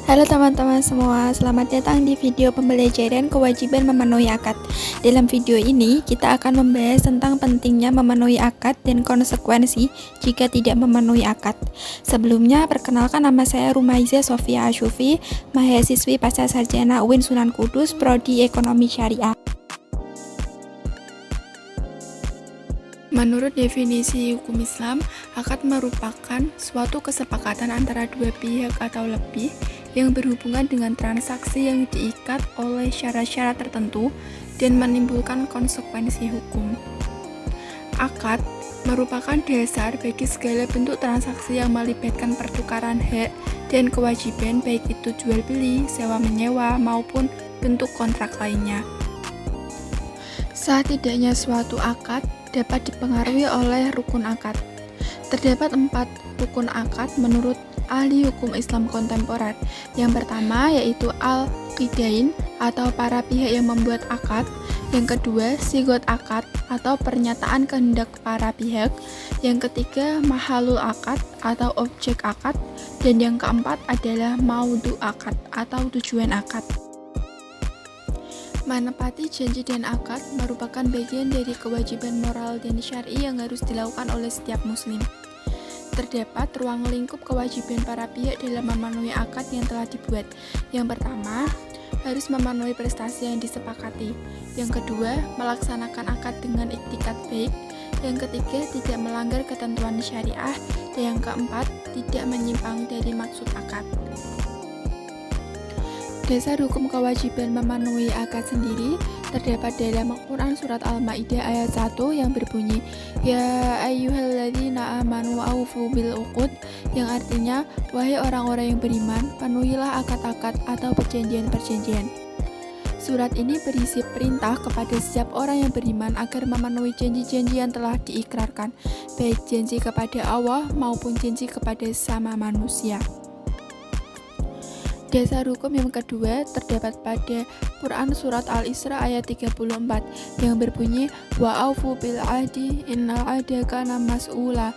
Halo teman-teman semua, selamat datang di video pembelajaran kewajiban memenuhi akad. Dalam video ini, kita akan membahas tentang pentingnya memenuhi akad dan konsekuensi jika tidak memenuhi akad. Sebelumnya, perkenalkan nama saya Rumaiza Sofia Asyufi, mahasiswi Pascasarjana UIN Sunan Kudus, Prodi Ekonomi Syariah. Menurut definisi hukum Islam, akad merupakan suatu kesepakatan antara dua pihak atau lebih yang berhubungan dengan transaksi yang diikat oleh syarat-syarat tertentu dan menimbulkan konsekuensi hukum. Akad merupakan dasar bagi segala bentuk transaksi yang melibatkan pertukaran hak dan kewajiban, baik itu jual beli, sewa menyewa, maupun bentuk kontrak lainnya. Saat tidaknya suatu akad dapat dipengaruhi oleh rukun akad. Terdapat 4 rukun akad menurut ahli hukum Islam kontemporer. Yang pertama yaitu al-qidain atau para pihak yang membuat akad. Yang kedua, sigot akad atau pernyataan kehendak para pihak. Yang ketiga, mahalul akad atau objek akad. Dan yang keempat adalah maudhu akad atau tujuan akad. Menepati janji dan akad merupakan bagian dari kewajiban moral dan syar'i yang harus dilakukan oleh setiap muslim. Terdapat ruang lingkup kewajiban para pihak dalam memenuhi akad yang telah dibuat. Yang pertama, harus memenuhi prestasi yang disepakati. Yang kedua, melaksanakan akad dengan iktikad baik. Yang ketiga, tidak melanggar ketentuan syariah. Dan yang keempat, tidak menyimpang dari maksud akad. Dasar hukum kewajiban memenuhi akad sendiri terdapat dalam Quran Surat Al-Ma'idah ayat 1 yang berbunyi Ya ayyuhalladzina amanu aufu bil uqud, yang artinya wahai orang-orang yang beriman, penuhilah akad-akad atau perjanjian-perjanjian. Surat ini berisi perintah kepada setiap orang yang beriman agar memenuhi janji-janji yang telah diikrarkan, baik janji kepada Allah maupun janji kepada sesama manusia. Dasar hukum yang kedua terdapat pada Quran Surat Al-Isra ayat 34 yang berbunyi wa aufu bil ahdi innal ahda kana mas'ula,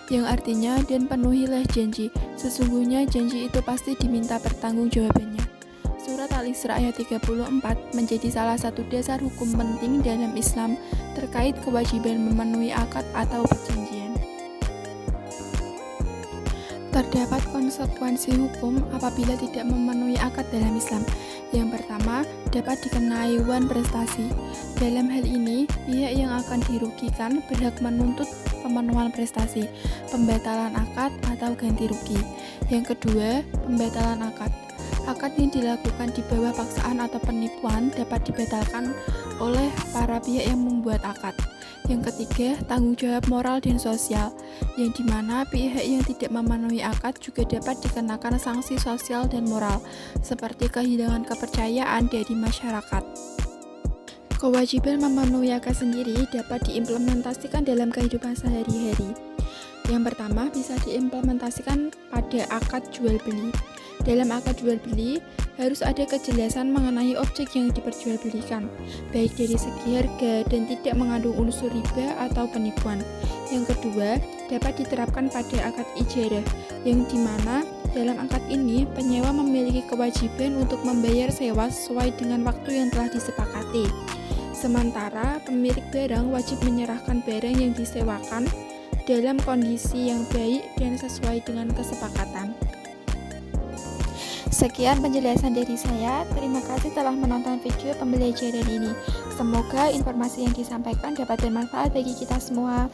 yang artinya dan penuhilah janji, sesungguhnya janji itu pasti diminta pertanggungjawabannya. Surat Al-Isra ayat 34 menjadi salah satu dasar hukum penting dalam Islam terkait kewajiban memenuhi akad atau perjanjian. Terdapat konsekuensi hukum apabila tidak memenuhi akad dalam Islam. Yang pertama, dapat dikenai wan prestasi. Dalam hal ini, pihak yang akan dirugikan berhak menuntut pemenuhan prestasi, pembatalan akad atau ganti rugi. Yang kedua, pembatalan akad. Akad yang dilakukan di bawah paksaan atau penipuan dapat dibatalkan oleh para pihak yang membuat akad. Yang ketiga, tanggung jawab moral dan sosial, yang dimana pihak yang tidak memenuhi akad juga dapat dikenakan sanksi sosial dan moral, seperti kehilangan kepercayaan dari masyarakat. Kewajiban memenuhi akad sendiri dapat diimplementasikan dalam kehidupan sehari-hari. Yang pertama, bisa diimplementasikan pada akad jual beli. Dalam akad jual beli, harus ada kejelasan mengenai objek yang diperjualbelikan, baik dari segi harga dan tidak mengandung unsur riba atau penipuan. Yang kedua, dapat diterapkan pada akad ijarah, yang dimana dalam akad ini penyewa memiliki kewajiban untuk membayar sewa sesuai dengan waktu yang telah disepakati. Sementara pemilik barang wajib menyerahkan barang yang disewakan dalam kondisi yang baik dan sesuai dengan kesepakatan. Sekian penjelasan dari saya. Terima kasih telah menonton video pembelajaran ini. Semoga informasi yang disampaikan dapat bermanfaat bagi kita semua.